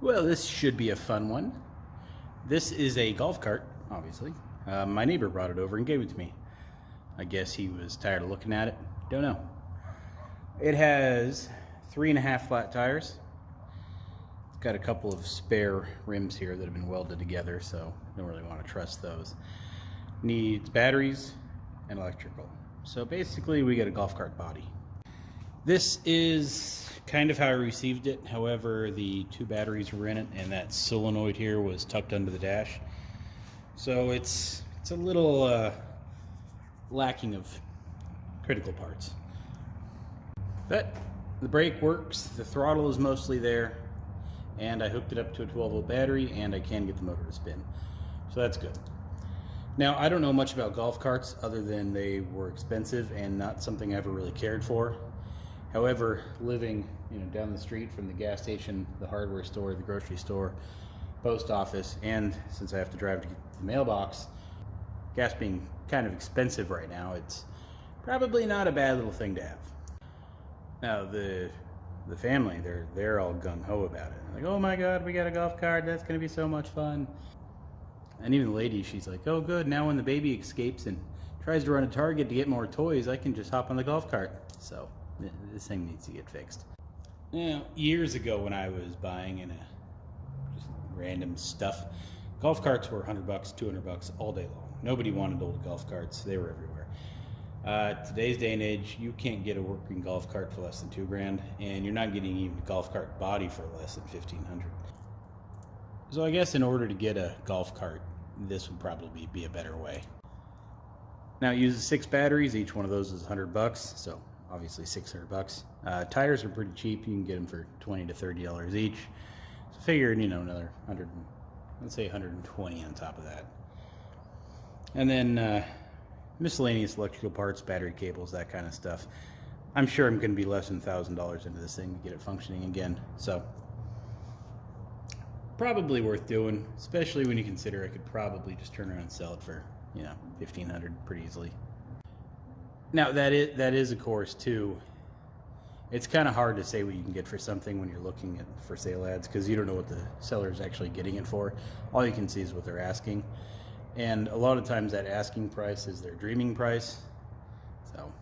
Well, this should be a fun one. This is a golf cart, obviously. My neighbor brought it over and gave it to me. I guess he was tired of looking at it. Don't know. It has 3.5 flat tires. It's got a couple of spare rims here that have been welded together, so don't really want to trust those. Needs batteries and electrical. So basically we get a golf cart body. This is kind of how I received it. However, the 2 batteries were in it and that solenoid here was tucked under the dash. So it's a little lacking of critical parts. But the brake works, the throttle is mostly there, and I hooked it up to a 12-volt battery and I can get the motor to spin. So that's good. Now, I don't know much about golf carts other than they were expensive and not something I ever really cared for. However, living down the street from the gas station, the hardware store, the grocery store, post office, and since I have to drive to get the mailbox, gas being kind of expensive right now, it's probably not a bad little thing to have. Now, the family, they're all gung-ho about it. Like, oh my God, we got a golf cart, that's gonna be so much fun. And even the lady, she's like, oh good, now when the baby escapes and tries to run a Target to get more toys, I can just hop on the golf cart. So this thing needs to get fixed. Now, years ago when I was buying just random stuff, golf carts were $100, $200 all day long. Nobody wanted old golf carts, they were everywhere. Today's day and age, you can't get a working golf cart for less than $2,000, and you're not getting even a golf cart body for less than $1,500. So I guess in order to get a golf cart, this would probably be a better way. Now it uses 6 batteries, each one of those is $100, so obviously $600. Tires are pretty cheap, you can get them for $20 to $30 each. So figure, another 100, let's say 120 on top of that. And then miscellaneous electrical parts, battery cables, that kind of stuff. I'm sure I'm going to be less than $1,000 into this thing to get it functioning again. So probably worth doing, especially when you consider I could probably just turn around and sell it for, $1,500 pretty easily. Now that is of course too, it's kind of hard to say what you can get for something when you're looking at for sale ads, because you don't know what the seller is actually getting it for. All you can see is what they're asking, and a lot of times that asking price is their dreaming price. So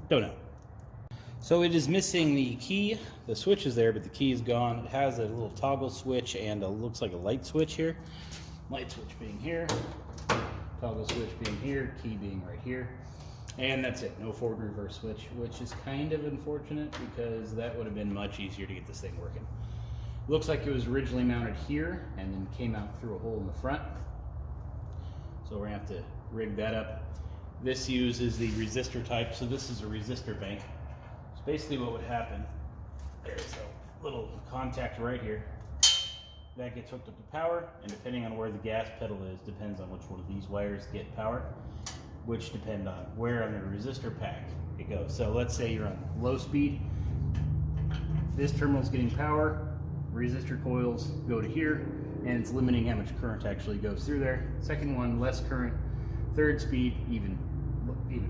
don't know. So it is missing the key. The switch is there, but the key is gone. It has a little toggle switch and looks like a light switch here. Light switch being here, toggle switch being here, key being right here. And that's it, no forward and reverse switch, which is kind of unfortunate because that would have been much easier to get this thing working. Looks like it was originally mounted here and then came out through a hole in the front. So we're gonna have to rig that up. This uses the resistor type, so this is a resistor bank. So basically what would happen, there's a little contact right here. That gets hooked up to power, and depending on where the gas pedal is, depends on which one of these wires get power, which depend on where on the resistor pack it goes. So let's say you're on low speed, this terminal's getting power, resistor coils go to here, and it's limiting how much current actually goes through there. Second one, less current. Third speed, even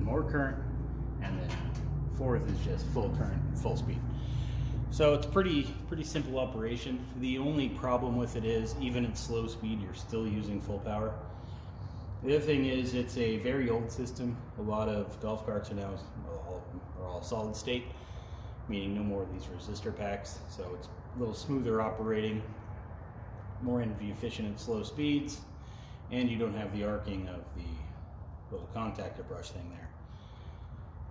more current. And then fourth is just full current, full speed. So it's pretty simple operation. The only problem with it is, even at slow speed, you're still using full power. The other thing is, it's a very old system. A lot of golf carts are now, all of them are all solid state, meaning no more of these resistor packs. So it's a little smoother operating, more energy efficient at slow speeds, and you don't have the arcing of the little contactor brush thing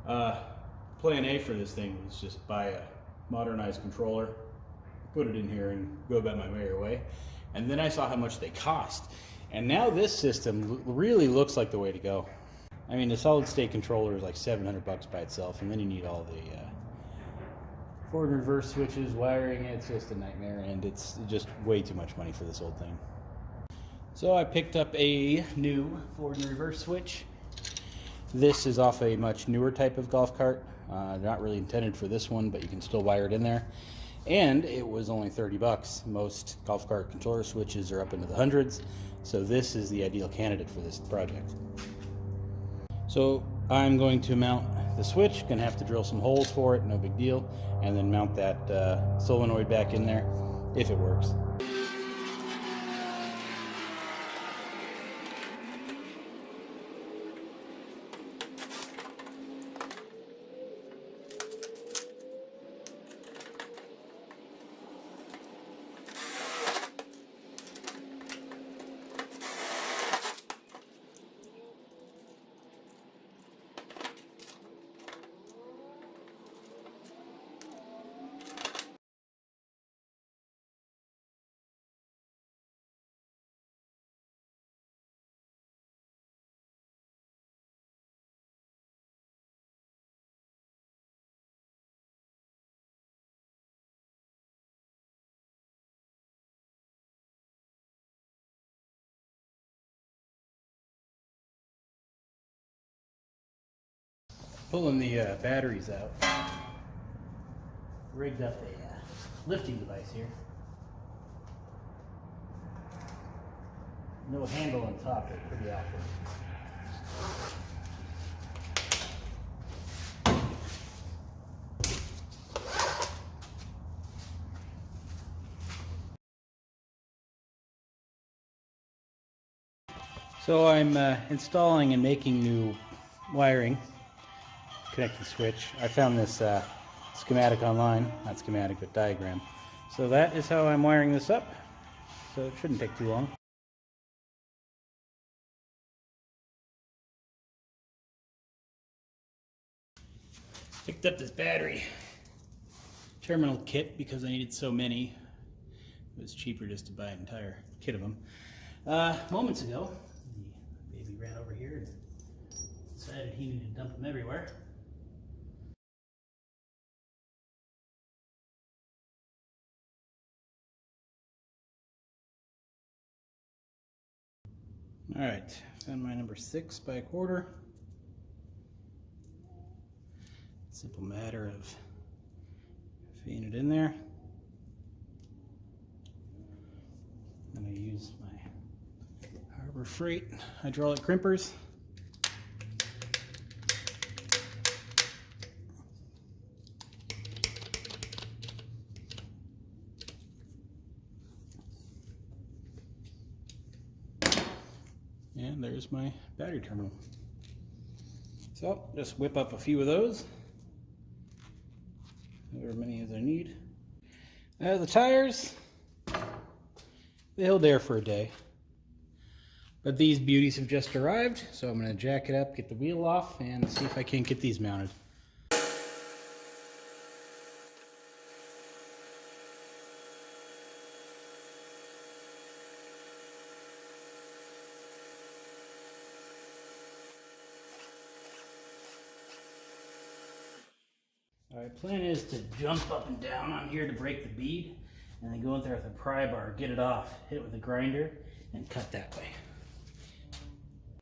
there. Plan A for this thing was just buy a modernized controller, put it in here, and go about my merry way. And then I saw how much they cost. And now this system really looks like the way to go. I mean, the solid state controller is like $700 by itself, and then you need all the forward and reverse switches, wiring. It's just a nightmare, and it's just way too much money for this old thing. So I picked up a new forward and reverse switch. This is off a much newer type of golf cart. They're not really intended for this one, but you can still wire it in there. And it was only $30. Most golf cart controller switches are up into the hundreds, so this is the ideal candidate for this project. So I'm going to mount the switch, gonna have to drill some holes for it, no big deal, and then mount that solenoid back in there. if it works. Pulling the batteries out. Rigged up a lifting device here. No handle on top, they're pretty awkward. So I'm installing and making new wiring, connecting switch. I found this schematic online, not schematic but diagram. So that is how I'm wiring this up. So it shouldn't take too long. Picked up this battery terminal kit because I needed so many. It was cheaper just to buy an entire kit of them. Moments ago, the baby ran over here and decided he needed to dump them everywhere. Alright, found my number 6 by 1/4. Simple matter of feeding it in there. I'm going to use my Harbor Freight hydraulic crimpers. And there's my battery terminal. So just whip up a few of those, however many as I need. The tires, they hold there for a day. But these beauties have just arrived, so I'm going to jack it up, get the wheel off, and see if I can't get these mounted. Alright, plan is to jump up and down on here to break the bead, and then go in there with a pry bar, get it off, hit it with a grinder, and cut that way.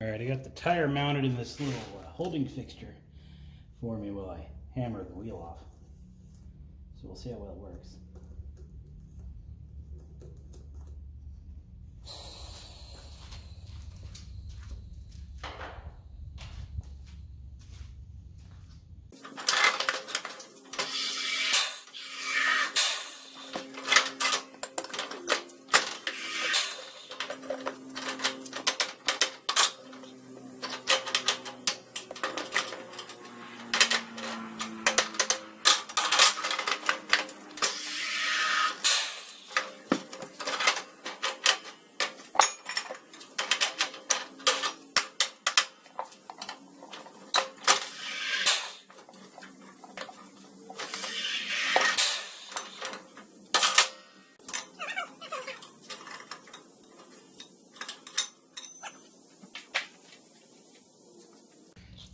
Alright, I got the tire mounted in this little holding fixture for me while I hammer the wheel off. So we'll see how well it works.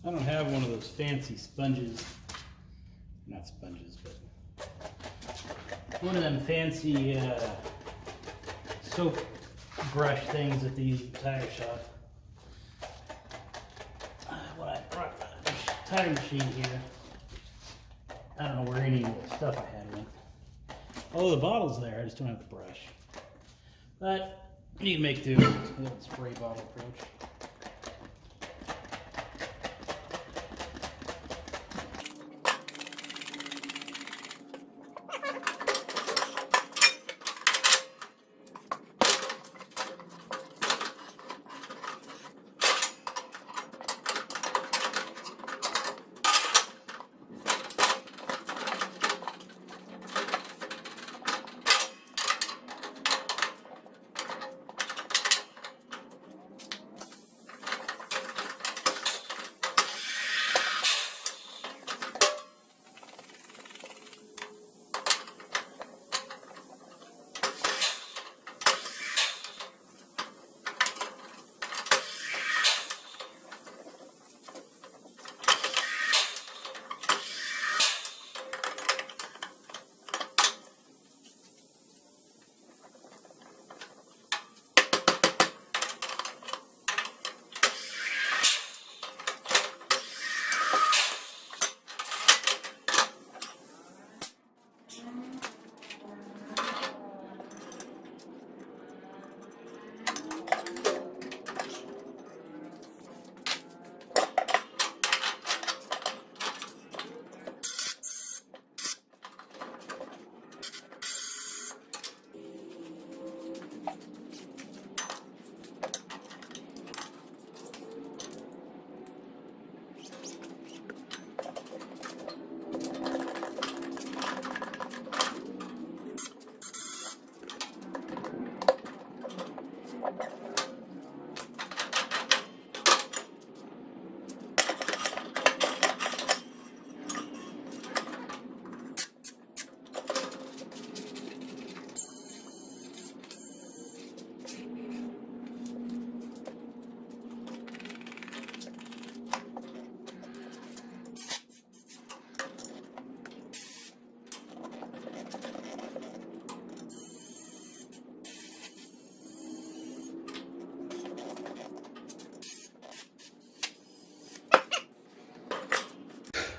I don't have one of those fancy sponges, not sponges, but one of them fancy soap brush things that they use at the tire shop. When I brought the tire machine here, I don't know where any of the stuff I had went. Oh, the bottle's there, I just don't have the brush. But you can make do with a spray bottle approach.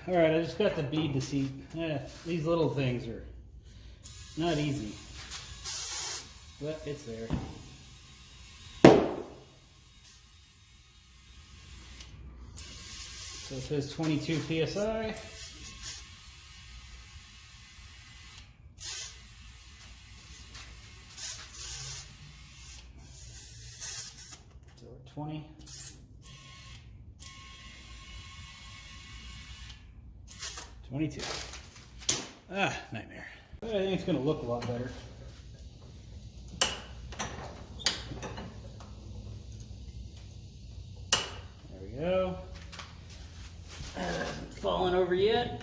All right, I just got the bead to seat. These little things are not easy, but it's there. So it says 22 PSI. So 20. 22. Nightmare. But I think it's going to look a lot better. There we go. Hasn't fallen over yet.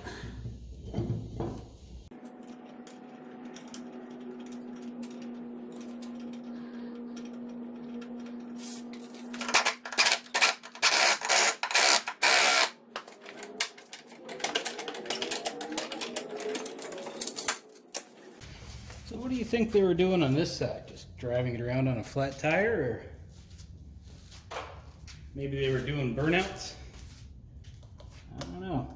So what do you think they were doing on this side? Just driving it around on a flat tire, or maybe they were doing burnouts? I don't know.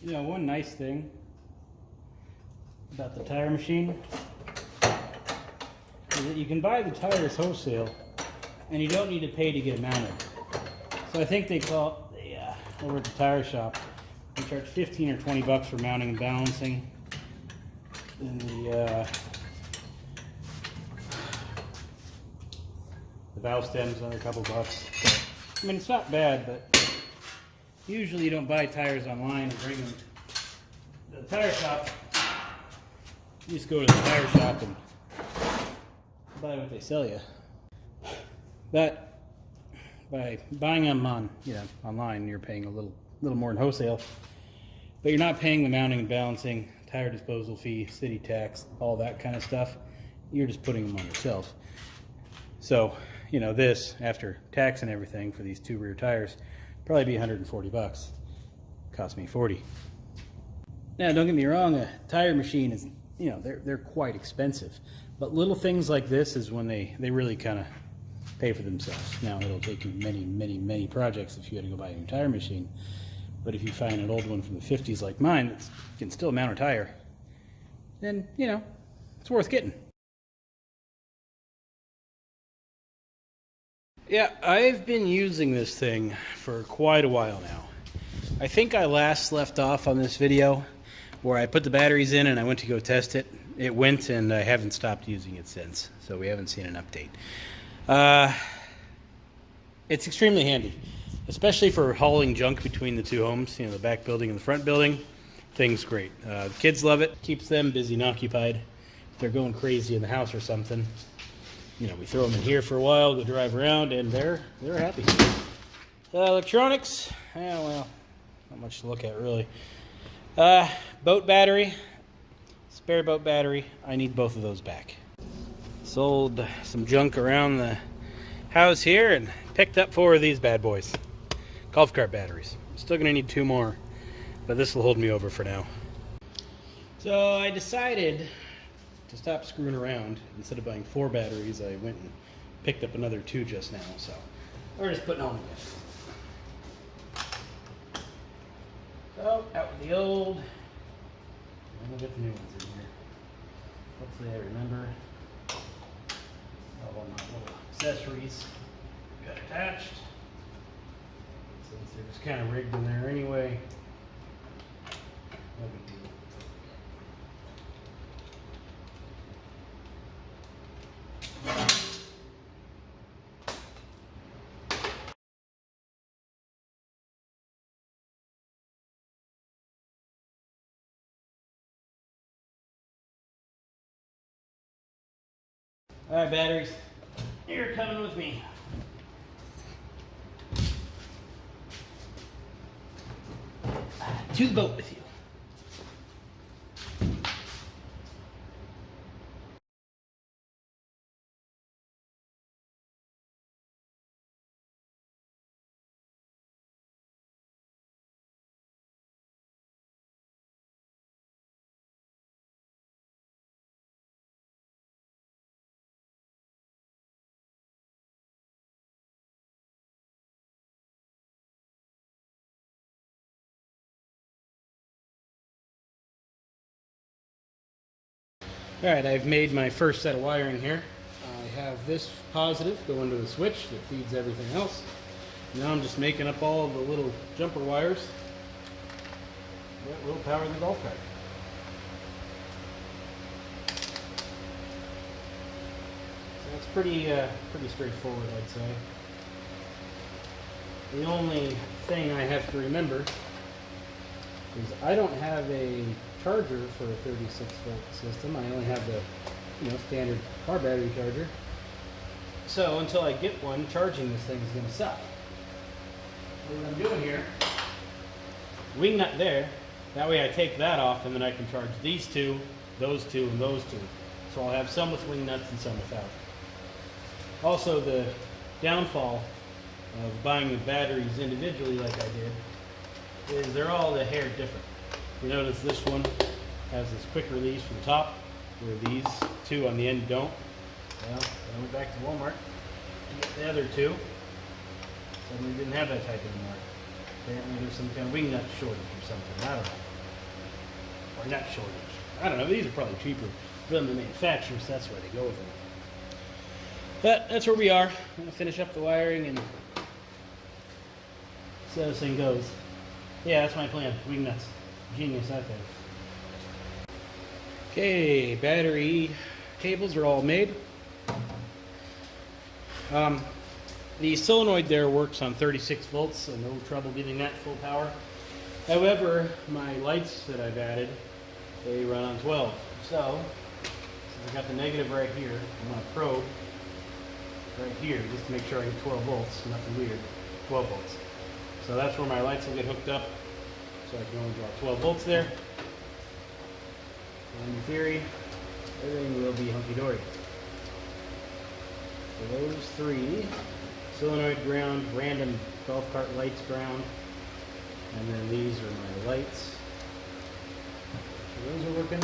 You know, one nice thing about the tire machine is that you can buy the tires wholesale and you don't need to pay to get them mounted. So I think they call it, over at the tire shop, they charge 15 or 20 bucks for mounting and balancing. And the valve stem's another couple bucks. I mean, it's not bad, but usually you don't buy tires online and bring them to the tire shop. You just go to the tire shop and buy what they sell you. But by buying them on, online, you're paying a little more than wholesale. But you're not paying the mounting and balancing, tire disposal fee, city tax, all that kind of stuff. You're just putting them on yourself. So, this, after tax and everything for these 2 rear tires, probably be 140 bucks. Cost me 40. Now, don't get me wrong, a tire machine is, they're quite expensive. But little things like this is when they really kind of pay for themselves. Now, it'll take you many, many, many projects if you had to go buy a new tire machine. But if you find an old one from the 50s like mine that can still mount a tire, then, it's worth getting. Yeah, I've been using this thing for quite a while now. I think I last left off on this video where I put the batteries in and I went to go test it. It went, and I haven't stopped using it since, so we haven't seen an update. It's extremely handy, especially for hauling junk between the 2 homes, the back building and the front building. Thing's great. The kids love it. Keeps them busy and occupied. If they're going crazy in the house or something, we throw them in here for a while, go drive around, and they're happy. Electronics, well, not much to look at really. Boat battery, spare boat battery. I need both of those back. Sold some junk around the house here and picked up 4 of these bad boys. Golf cart batteries. Still gonna need 2 more, but this will hold me over for now. So I decided to stop screwing around. Instead of buying 4 batteries, I went and picked up another 2 just now. So we're just putting on again. So out with the old, and we'll get the new ones in here. Hopefully I remember all my little accessories got attached. Since they're just kind of rigged in there anyway, no big deal. All right, batteries, you're coming with me. To the boat with you. All right, I've made my first set of wiring here. I have this positive going to the switch that feeds everything else. Now I'm just making up all of the little jumper wires that will power the golf cart. So that's pretty straightforward, I'd say. The only thing I have to remember is I don't have a charger for a 36-volt system. I only have the standard car battery charger. So until I get one, charging this thing is going to suck. So what I'm doing here, wing nut there. That way I take that off and then I can charge these two, those two, and those two. So I'll have some with wing nuts and some without. Also, the downfall of buying the batteries individually like I did is they're all the hair different. You notice this one has this quick release from the top, where these two on the end don't. Well, I went back to Walmart to get the other two. Suddenly didn't have that type anymore. Apparently there's some kind of wing nut shortage or something. I don't know. Or nut shortage. I don't know. These are probably cheaper from the manufacturers. That's why they go with them. But that's where we are. I'm going to finish up the wiring and see how this thing goes. Yeah, that's my plan. Wing nuts. Genius, I think. Okay, battery cables are all made. The solenoid there works on 36 volts, so no trouble getting that full power. However, my lights that I've added, they run on 12. So, since I got the negative right here, I'm going to probe right here just to make sure I get 12 volts, nothing weird, 12 volts. So that's where my lights will get hooked up. So I can only draw 12 volts there. And in theory, everything will be hunky-dory. So those three, solenoid ground, random golf cart lights ground, and then these are my lights. So those are working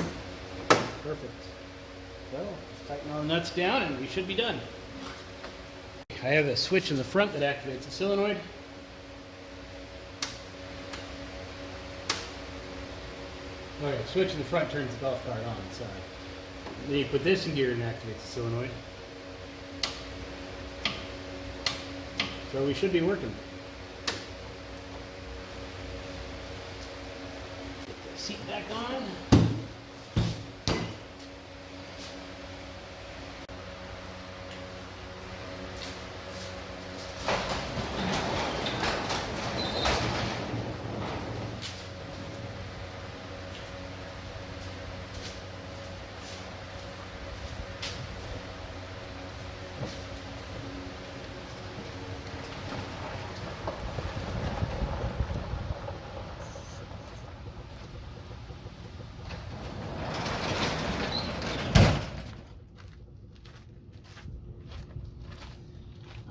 perfect. So just tighten all the nuts down and we should be done. I have a switch in the front that activates the solenoid. Okay, switch in the front turns the golf cart on, sorry. Then you put this in gear and activates the solenoid. So we should be working. Get the seat back on.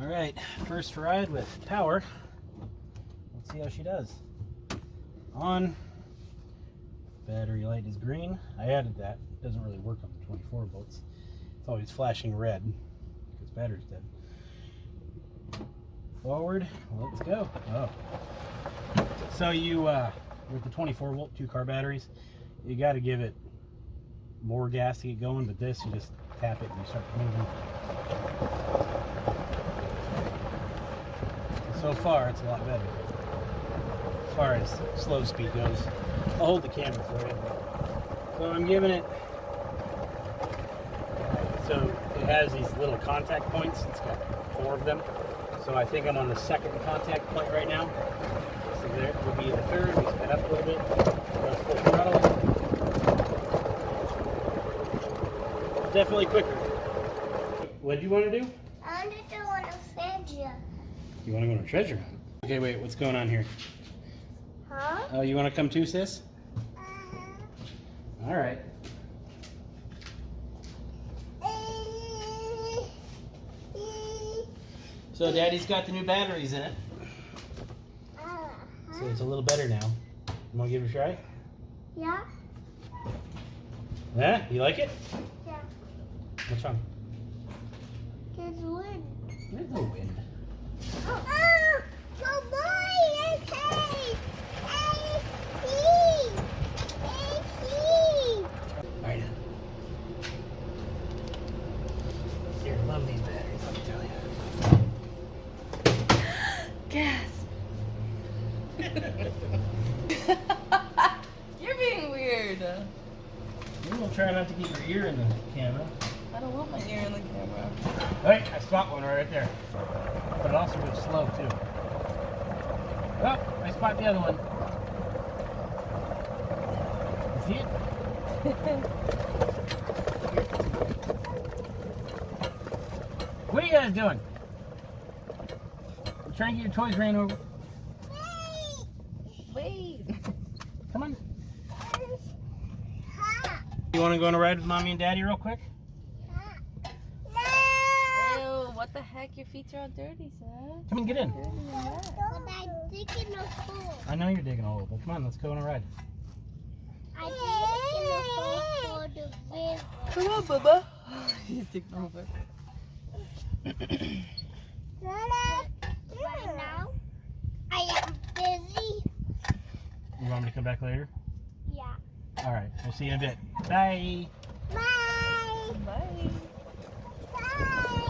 All right, first ride with power. Let's see how she does. On. Battery light is green. I added that. It doesn't really work on the 24 volts. It's always flashing red because battery's dead. Forward. Let's go. Oh. So you, with the 24 volt 2-car batteries, you got to give it more gas to get going, but this, you just tap it and you start moving. So far, it's a lot better. As far as slow speed goes. I'll hold the camera for you. So I'm giving it, so it has these little contact points. It's got 4 of them. So I think I'm on the 2nd contact point right now. So there would be the 3rd. We sped up a little bit. Go full throttle. Definitely quicker. What do you want to do? I want to go on a treasure. You want to go on a treasure hunt? Okay, wait, what's going on here? Huh? Oh, you want to come too, sis? All right. So Daddy's got the new batteries in it. So it's a little better now. You want to give it a try? Yeah? Yeah? You like it? Yeah. What's wrong? There's wind. There's no wind. Oh, oh boy, it's hey! Hey, Alright. You're gonna love these batteries, let me tell you. Gas. You're being weird. Maybe we'll try not to keep your ear in the camera. I don't want my ear in the camera. Hey, I spot one right there. But it also goes slow too. Oh, I spot the other one. You see it? What are you guys doing? You trying to get your toys ran over? Wait. Come on. You want to go on a ride with Mommy and Daddy real quick? Ew, what the heck? Your feet are all dirty, son. Come on, get in. But I'm digging a hole. I know you're digging a hole, but come on, let's go on a ride. I'm digging a hole for the river. Come on, Bubba. He's taking over. Right now, I am busy. You want me to come back later? Yeah. All right, we'll see you in a bit. Bye. Bye. Bye. Bye.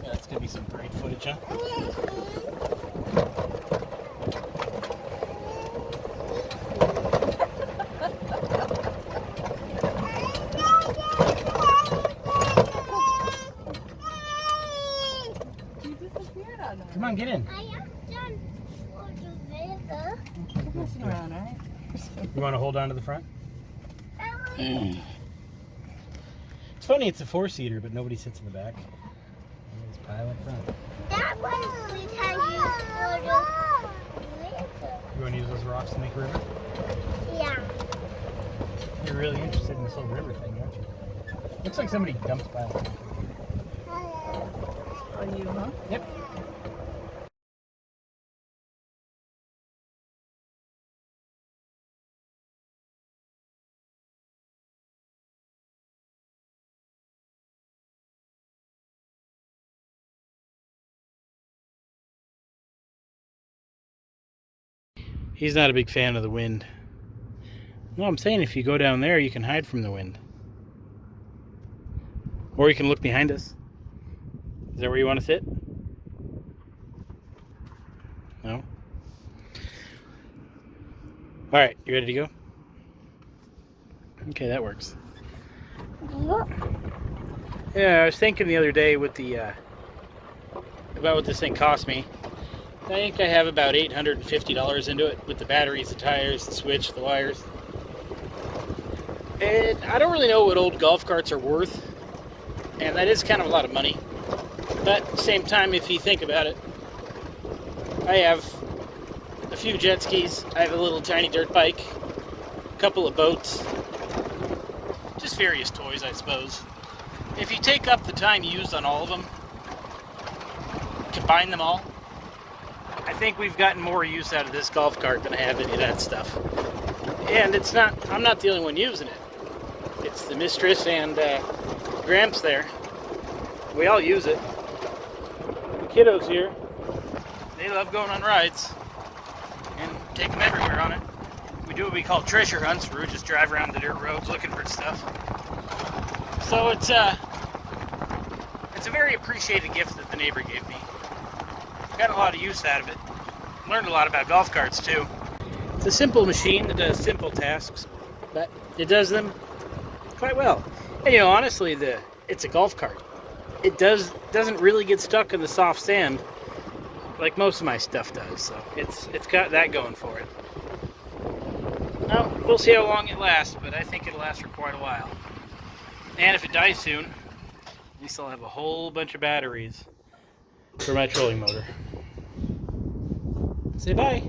Yeah, that's gonna be some great footage, huh? You disappeared on us. Come on, get in. I am done for the river. You're messing around, right? You want to hold on to the front? Oh, It's funny, it's a four-seater, but nobody sits in the back. Everybody's pile up front. that one we can use for the river. You want to use those rocks to make a river? Yeah. You're really interested in this whole river thing, aren't you? Looks like somebody dumped pile. Are you, huh? Yep. He's not a big fan of the wind. No, I'm saying if you go down there, you can hide from the wind. Or you can look behind us. Is that where you want to sit? No? Alright, you ready to go? Okay, that works. Yeah, I was thinking the other day with the about what this thing cost me. I think I have about $850 into it with the batteries, the tires, the switch, the wires. And I don't really know what old golf carts are worth. And that is kind of a lot of money. But at the same time, if you think about it, I have a few jet skis, I have a little tiny dirt bike, a couple of boats, just various toys, I suppose. If you take up the time used on all of them, combine them all, I think we've gotten more use out of this golf cart than I have any of that stuff. And it's not, I'm not the only one using it. It's the mistress and Gramps there. We all use it. The kiddos here, they love going on rides and take them everywhere on it. We do what we call treasure hunts, where we just drive around the dirt roads looking for stuff. So it's a very appreciated gift that the neighbor gave me. Got a lot of use out of it. Learned a lot about golf carts too. It's a simple machine that does simple tasks, but it does them quite well. And honestly, it's a golf cart. It doesn't really get stuck in the soft sand like most of my stuff does. So it's got that going for it. Now we'll see how long it lasts, but I think it'll last for quite a while. And if it dies soon, At least I'll have a whole bunch of batteries for my trolling motor. Say bye.